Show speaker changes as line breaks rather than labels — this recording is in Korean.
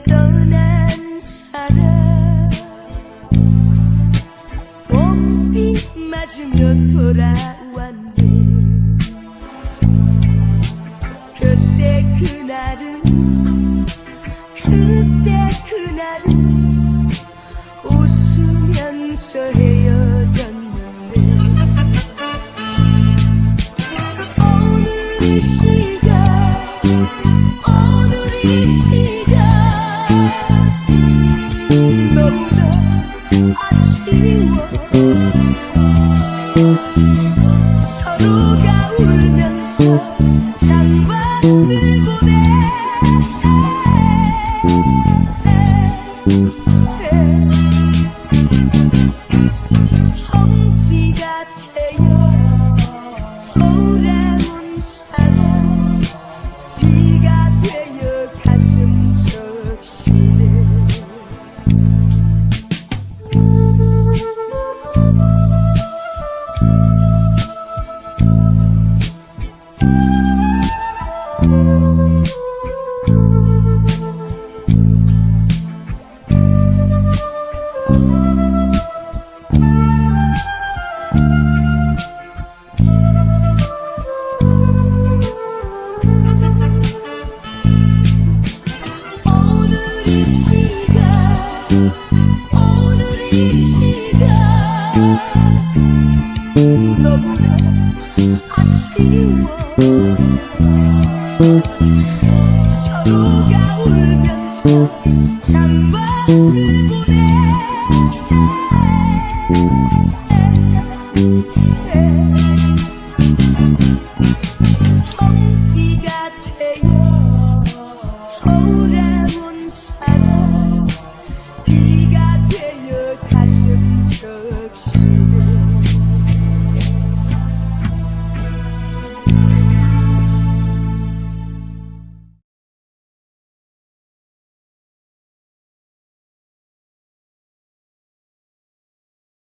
떠난 사람 봄비 맞으며 돌아왔네. 그때 그날은 웃으면서 헤어졌는데 오늘 이 시간 너무나 아쉬워. 서로가 울면서 장관을 보내. 텅비가 되어 돌아온 사람 비가 되어 가슴 적시네. 오늘 이 시간 너무나 아쉬워. 서로가 울면서 장관을 보내. 텅비가 되어 돌아온 사람 비가 되어 가시